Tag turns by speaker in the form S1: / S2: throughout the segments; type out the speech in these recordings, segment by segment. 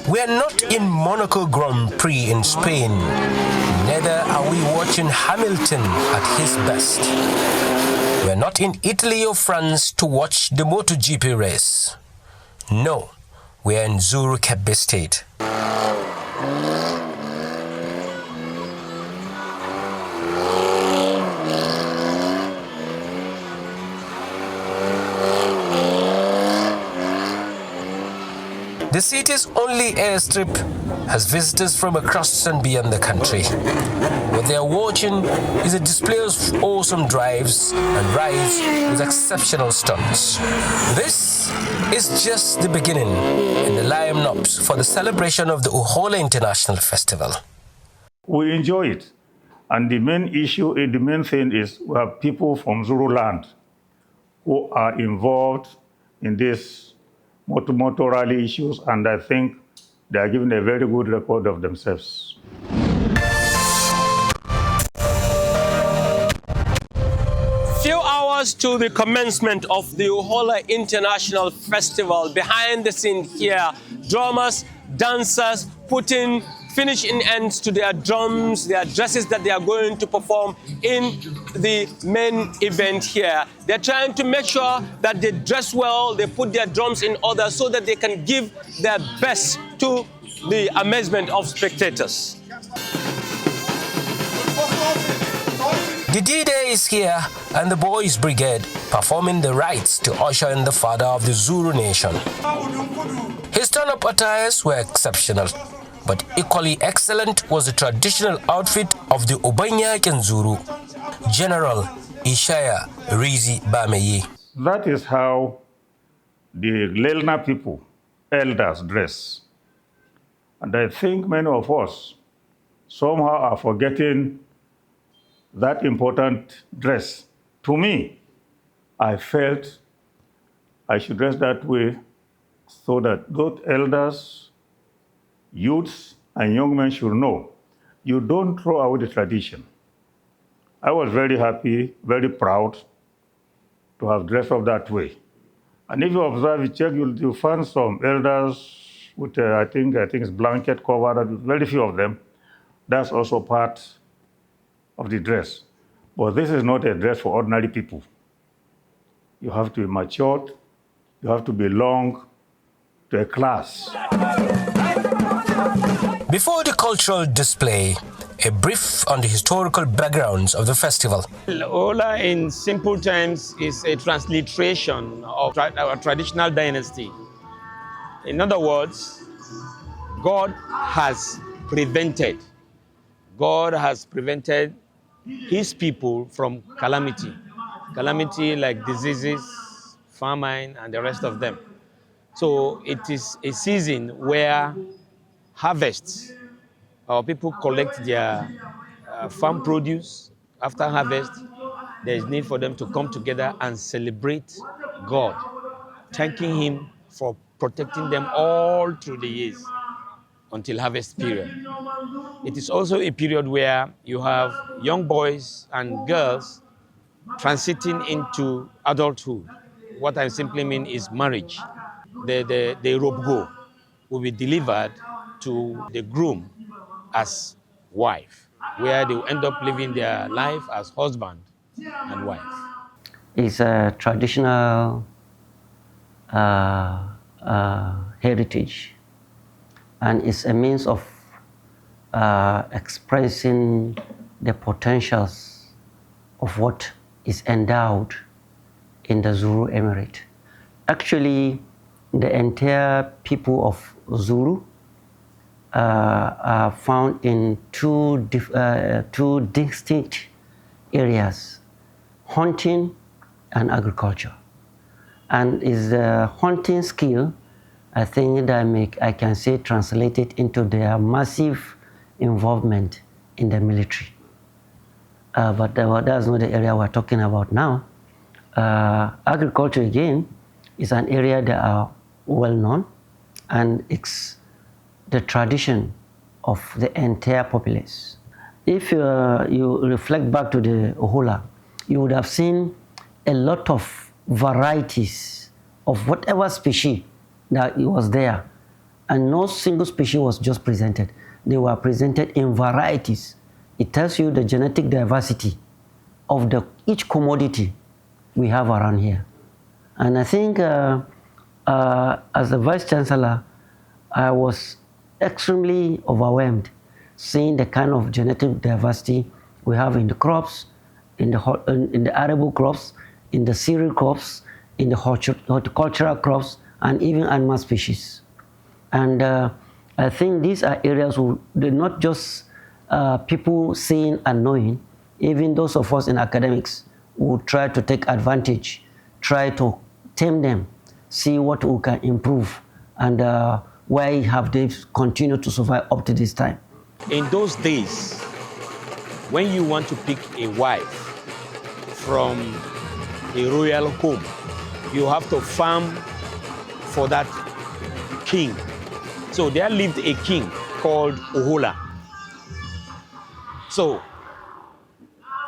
S1: We are not in Monaco Grand Prix in Spain. Neither are we watching Hamilton at his best. We are not in Italy or France to watch the MotoGP race. No, we are in Zuru, Kebbi State. The city's only airstrip has visitors from across and beyond the country. What they are watching is a display of awesome drives and rides with exceptional stunts. This is just the beginning in the lineups for the celebration of the Uhola International Festival.
S2: We enjoy it. And the main issue, the main thing is we have people from Zulu land who are involved in this motor rally issues, and I think they are giving a very good record of themselves.
S1: Few hours to the commencement of the Uhola International Festival. Behind the scene here, drummers, dancers putting finishing ends to their drums, their dresses that they are going to perform in the main event here. They're trying to make sure that they dress well, they put their drums in order so that they can give their best to the amazement of spectators. The D-Day is here and the Boys Brigade performing the rites to usher in the father of the Zulu nation. His turn-up attires were exceptional, but equally excellent was the traditional outfit of the Obanyakan Zulu, General Ishaya Rizi Bameye.
S2: That is how the Lelna people, elders, dress. And I think many of us somehow are forgetting that important dress. To me, I felt I should dress that way so that those elders, youths, and young men should know you don't throw away the tradition. I was very happy, very proud to have dressed up that way. And if you observe, you check, you'll find some elders with, I think it's blanket covered, very few of them. That's also part of the dress. But this is not a dress for ordinary people. You have to be matured, you have to belong to a class.
S1: Before the cultural display, a brief on the historical backgrounds of the festival.
S3: Uhola, in simple terms, is a transliteration of our traditional dynasty. In other words, God has prevented his people from calamity. Calamity like diseases, famine, and the rest of them. So it is a season where harvests, our people collect their farm produce. After harvest, there is need for them to come together and celebrate God, thanking Him for protecting them all through the years until harvest period. It is also a period where you have young boys and girls transiting into adulthood. What I simply mean is marriage. The robe go will be delivered to the groom as wife, where they will end up living their life as husband and wife.
S4: It's a traditional heritage, and it's a means of expressing the potentials of what is endowed in the Zulu Emirate. Actually, the entire people of Zulu are found in two distinct areas: hunting and agriculture. And is the hunting skill, I think that I can say, translated into their massive involvement in the military. But that's not the area we're talking about now. Agriculture, again, is an area that are well known, and it's the tradition of the entire populace. If you reflect back to the Uhola, you would have seen a lot of varieties of whatever species that was there And no single species was just presented. They were presented in varieties. It tells you the genetic diversity of each commodity we have around here. And I think as the Vice Chancellor, I was extremely overwhelmed seeing the kind of genetic diversity we have in the crops, in the arable crops, in the cereal crops, in the horticultural crops, and even animal species. And I think these are areas they're not just people seeing and knowing. Even those of us in academics will try to take advantage, try to tame them, see what we can improve, and why have they continued to survive up to this time.
S3: In those days, when you want to pick a wife from a royal home, you have to farm for that king. So there lived a king called Uhola. So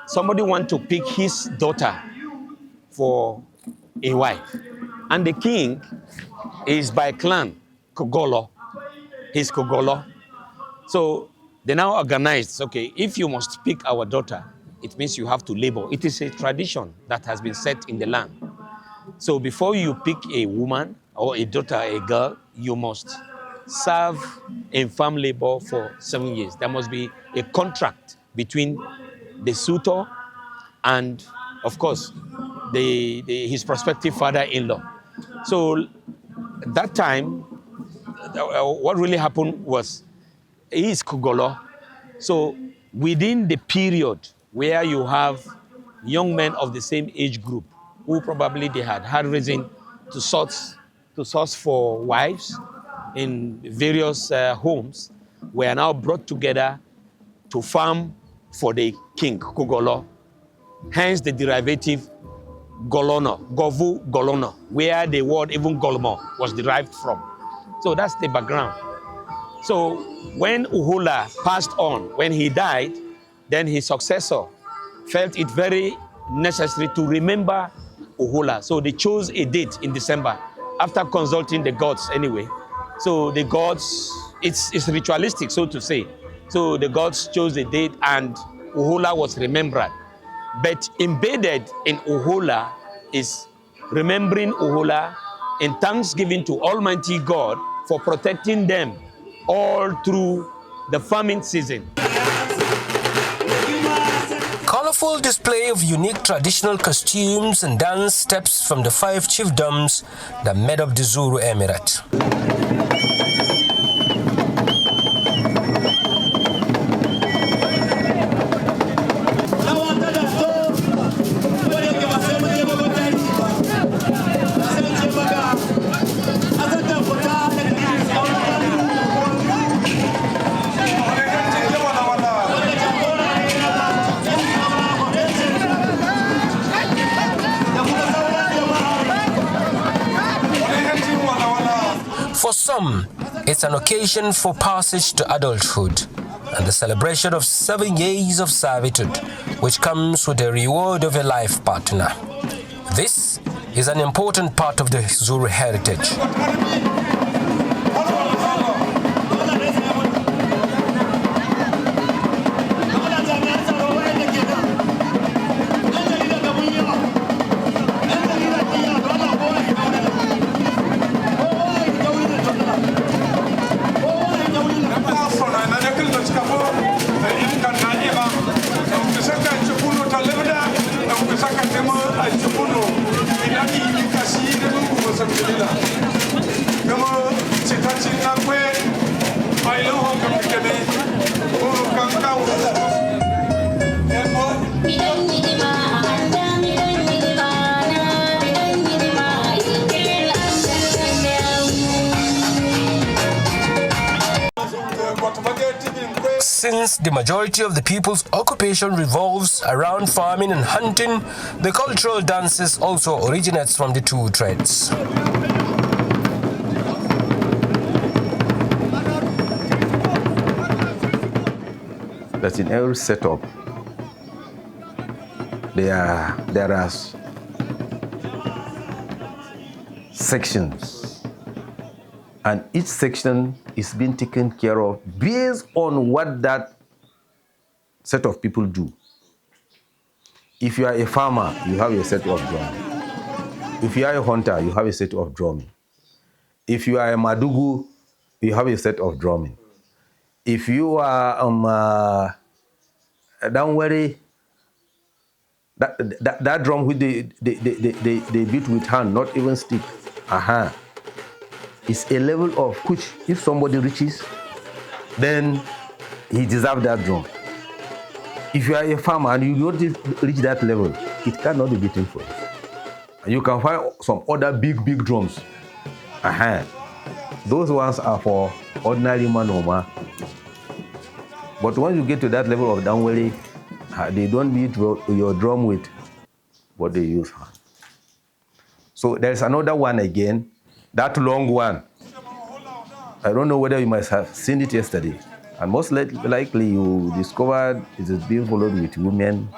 S3: somebody want to pick his daughter for a wife. And the king is by clan, Kogolo. He's Kogolo. So they now organized, okay, if you must pick our daughter, it means you have to labor. It is a tradition that has been set in the land. So before you pick a woman or a daughter, a girl, you must serve in farm labor for 7 years. There must be a contract between the suitor and, of course, his prospective father-in-law. So at that time, what really happened was, he is Kogolo. So within the period where you have young men of the same age group who probably they had reason to source for wives in various homes, were now brought together to farm for the king, Kogolo. Hence the derivative Golono, Govu Golono, where the word even Golmo was derived from. So that's the background. So when Uhola passed on, when he died, then his successor felt it very necessary to remember Uhola. So they chose a date in December, after consulting the gods anyway. So the gods, it's ritualistic, so to say. So the gods chose a date and Uhola was remembered. But embedded in Uhola is remembering Uhola in thanksgiving to Almighty God for protecting them all through the farming season.
S1: Colorful display of unique traditional costumes and dance steps from the 5 chiefdoms that made up the Zulu Emirate. For some, it's an occasion for passage to adulthood and the celebration of 7 years of servitude, which comes with the reward of a life partner. This is an important part of the Zulu heritage. Since the majority of the people's occupation revolves around farming and hunting, the cultural dances also originates from the two trades.
S5: That in every setup, there are sections And each section is being taken care of based on what that set of people do. If you are a farmer, you have a set of drumming. If you are a hunter, you have a set of drumming. If you are a madugu, you have a set of drumming. If you are downwary, that drum which they beat with hand, not even stick, it's a level of which if somebody reaches, then he deserves that drum. If you are a farmer and you don't reach that level, it cannot be beaten for you. And you can find some other big drums. Those ones are for ordinary manoma. But once you get to that level of downwelly, they don't beat your drum with what they use. So there's another one again, that long one. I don't know whether you must have seen it yesterday. And most likely you discovered it is being followed with women.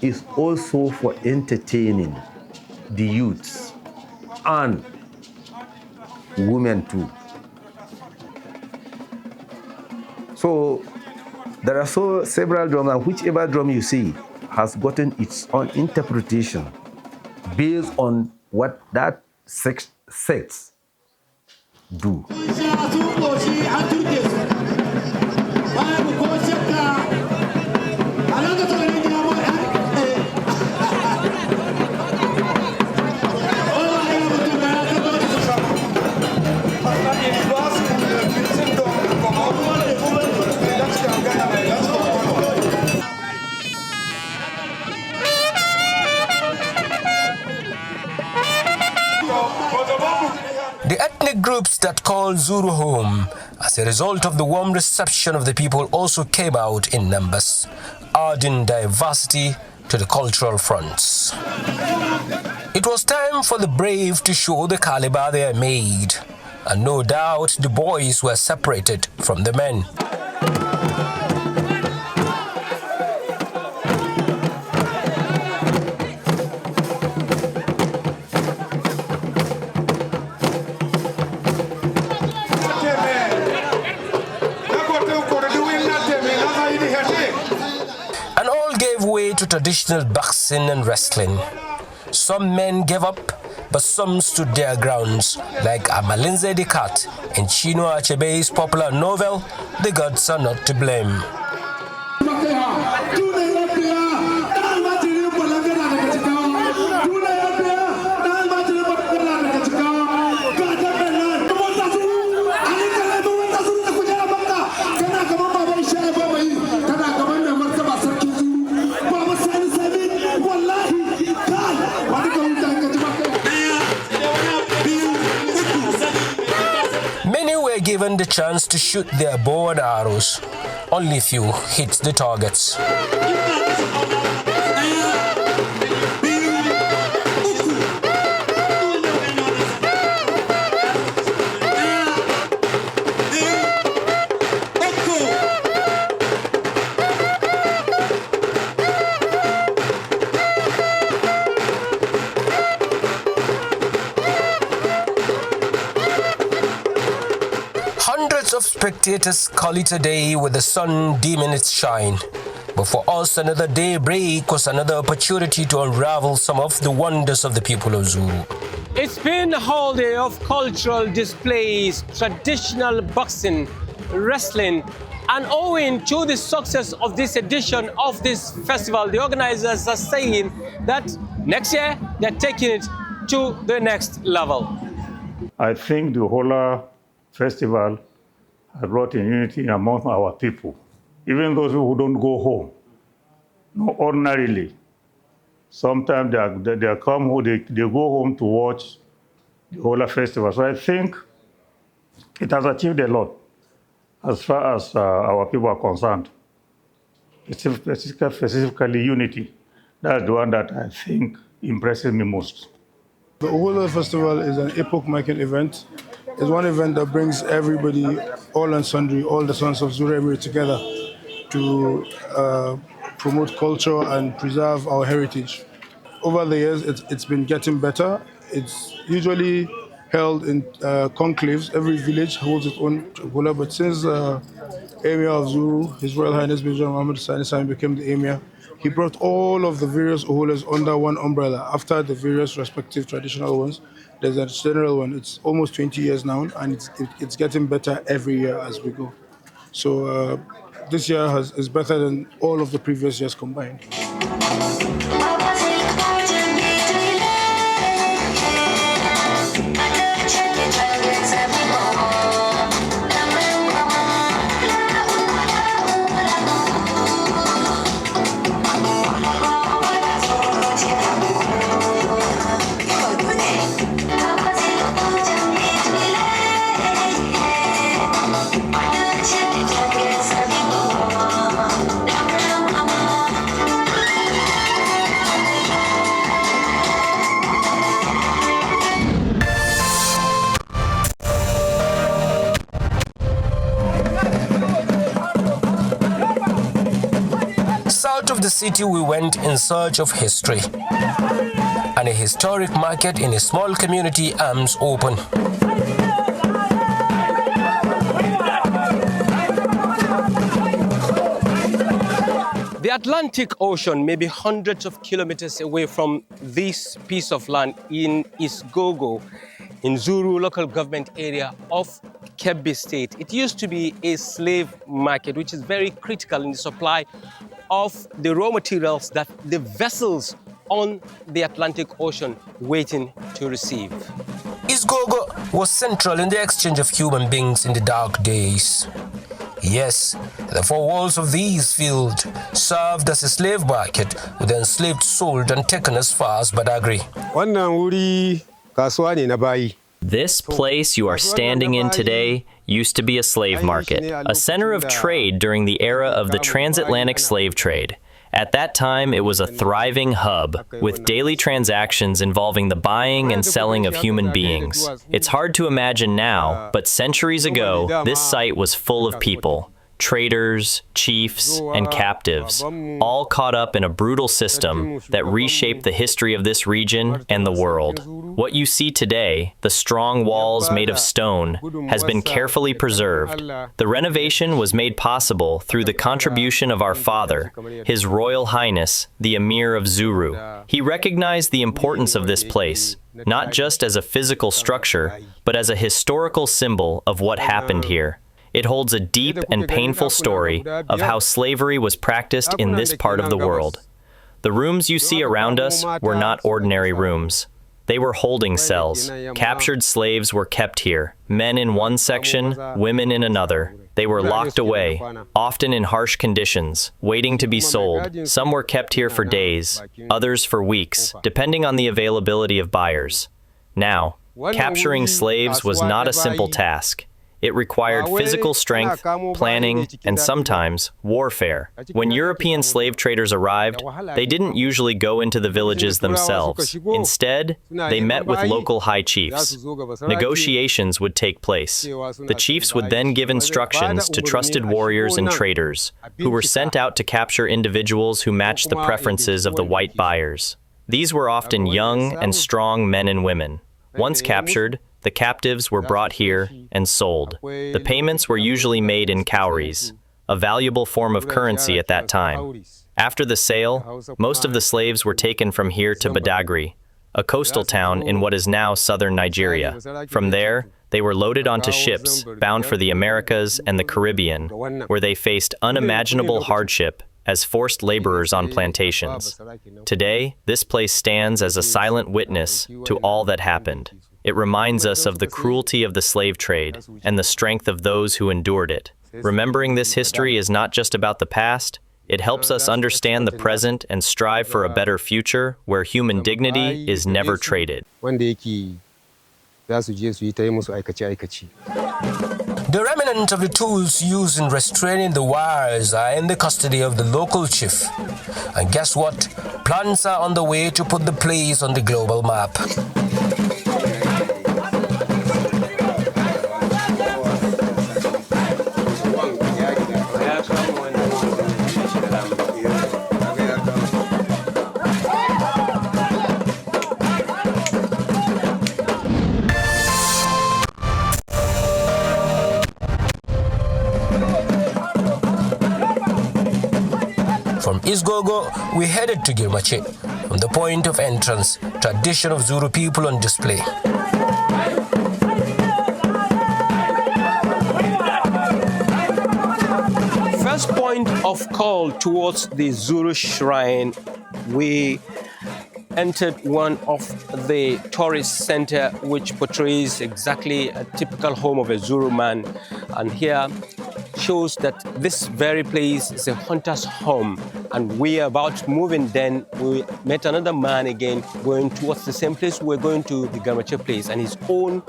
S5: It's also for entertaining the youths and women too. So there are several drums, and whichever drum you see has gotten its own interpretation based on what that sex do.
S1: The ethnic groups that call Zulu home, as a result of the warm reception of the people, also came out in numbers, adding diversity to the cultural fronts. It was time for the brave to show the caliber they are made, and no doubt the boys were separated from the men. To traditional boxing and wrestling. Some men gave up, but some stood their grounds, like Amalinze the Cat in Chino Achebe's popular novel, The Gods Are Not to Blame. Given the chance to shoot their bow and arrows, only few hit the targets. Of spectators call it a day with the sun dimming its shine. But for us, another daybreak was another opportunity to unravel some of the wonders of the people of Zulu. It's been a whole day of cultural displays, traditional boxing, wrestling, and owing to the success of this edition of this festival, the organizers are saying that next year they're taking it to the next level.
S2: I think the Uhola festival has brought in unity among our people, even those who don't go home. No, ordinarily, sometimes they come home, they go home to watch the Uhola festival. So I think it has achieved a lot as far as our people are concerned. Specifically unity. That's the one that I think impresses me most.
S6: The Uhola festival is an epoch-making event. It's one event that brings everybody, all and sundry, all the sons of Zulu together to promote culture and preserve our heritage. over the years, it's been getting better. It's usually held in conclaves. Every village holds its own Uhola, but since Emir of Zuru, His Royal Highness Major Muhammad Sani Sami became the Emir, he brought all of the various Uholas under one umbrella. After the various respective traditional ones, there's a general one. It's almost 20 years now, and it's getting better every year as we go. So this year is better than all of the previous years combined.
S1: South of the city, we went in search of history. And a historic market in a small community, arms open. The Atlantic Ocean may be hundreds of kilometers away from this piece of land in Isgogo, in Zuru local government area of Kebbi State. It used to be a slave market, which is very critical in the supply of the raw materials that the vessels on the Atlantic Ocean waiting to receive. Isgogo was central in the exchange of human beings in the dark days. Yes, the four walls of these fields served as a slave market, with the enslaved sold and taken as far as Badagry.
S7: This place you are standing in today used to be a slave market, a center of trade during the era of the transatlantic slave trade. At that time, it was a thriving hub, with daily transactions involving the buying and selling of human beings. It's hard to imagine now, but centuries ago, this site was full of people. Traders, chiefs, and captives, all caught up in a brutal system that reshaped the history of this region and the world. What you see today, the strong walls made of stone, has been carefully preserved. The renovation was made possible through the contribution of our father, His Royal Highness, the Emir of Zuru. He recognized the importance of this place, not just as a physical structure, but as a historical symbol of what happened here. It holds a deep and painful story of how slavery was practiced in this part of the world. The rooms you see around us were not ordinary rooms. They were holding cells. Captured slaves were kept here, men in one section, women in another. They were locked away, often in harsh conditions, waiting to be sold. Some were kept here for days, others for weeks, depending on the availability of buyers. Now, capturing slaves was not a simple task. It required physical strength, planning, and sometimes warfare. When European slave traders arrived, they didn't usually go into the villages themselves. Instead, they met with local high chiefs. Negotiations would take place. The chiefs would then give instructions to trusted warriors and traders, who were sent out to capture individuals who matched the preferences of the white buyers. These were often young and strong men and women. Once captured, the captives were brought here and sold. The payments were usually made in cowries, a valuable form of currency at that time. After the sale, most of the slaves were taken from here to Badagry, a coastal town in what is now southern Nigeria. From there, they were loaded onto ships bound for the Americas and the Caribbean, where they faced unimaginable hardship as forced laborers on plantations. Today, this place stands as a silent witness to all that happened. It reminds us of the cruelty of the slave trade and the strength of those who endured it. Remembering this history is not just about the past, it helps us understand the present and strive for a better future where human dignity is never traded.
S1: The remnants of the tools used in restraining the wires are in the custody of the local chief. And guess what? Plans are on the way to put the place on the global map. Gogo, we headed to Girmache. From the point of entrance, tradition of Zulu people on display. First point of call towards the Zulu shrine, we entered one of the tourist center which portrays exactly a typical home of a Zulu man, and here shows that this very place is a hunter's home, and we are about to move in. Then we met another man again going towards the same place. We're going to the Girmache place, and his own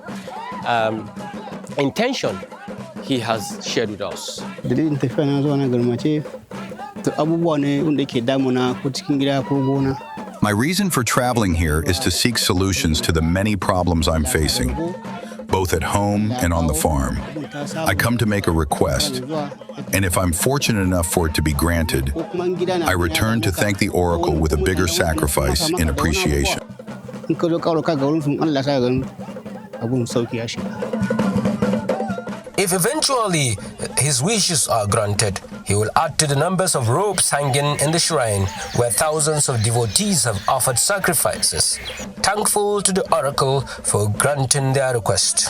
S1: intention he has shared with us.
S8: My reason for traveling here is to seek solutions to the many problems I'm facing, both at home and on the farm. I come to make a request, and if I'm fortunate enough for it to be granted, I return to thank the oracle with a bigger sacrifice in appreciation.
S1: If eventually his wishes are granted, he will add to the numbers of ropes hanging in the shrine where thousands of devotees have offered sacrifices, thankful to the oracle for granting their request.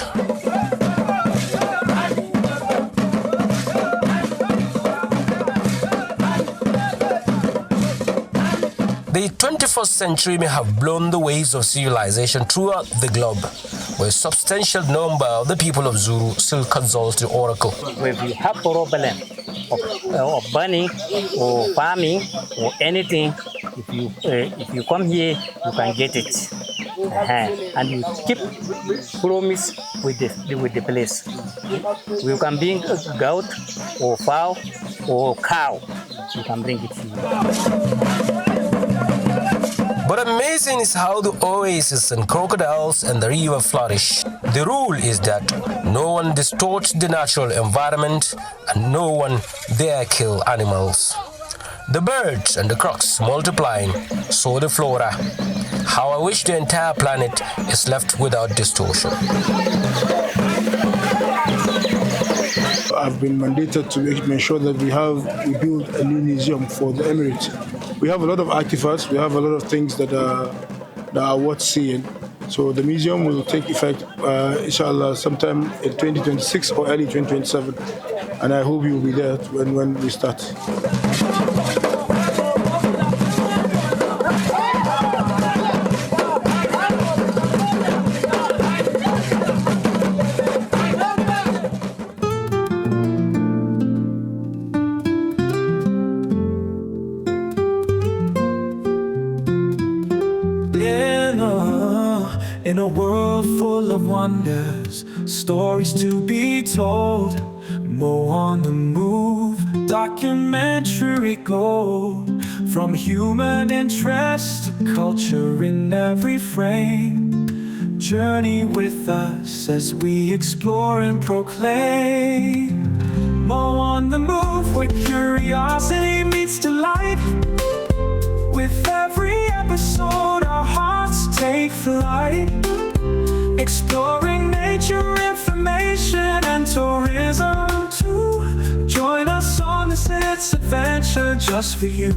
S1: The 21st century may have blown the waves of civilization throughout the globe, where a substantial number of the people of Zulu still consult the oracle.
S9: If you have problem of burning or farming or anything, if you come here, you can get it. And you keep promise with the place. You can bring a goat or fowl or cow. You can bring it here.
S1: But amazing is how the oasis and crocodiles and the river flourish. The rule is that no one distorts the natural environment and no one dare kill animals. The birds and the crocs multiplying, so the flora. How I wish the entire planet is left without distortion.
S6: I've been mandated to make sure that we build a new museum for the Emirate. We have a lot of artifacts, we have a lot of things that are worth seeing. So the museum will take effect, inshallah, sometime in 2026 or early 2027. And I hope you'll be there when we start.
S10: In a world full of wonders, stories to be told, Mo on the Move, documentary gold. From human interest to culture in every frame, journey with us as we explore and proclaim. Mo on the Move, where curiosity meets delight. With every episode, our hearts take flight, exploring nature, information, and tourism too. Join us on this adventure just for you.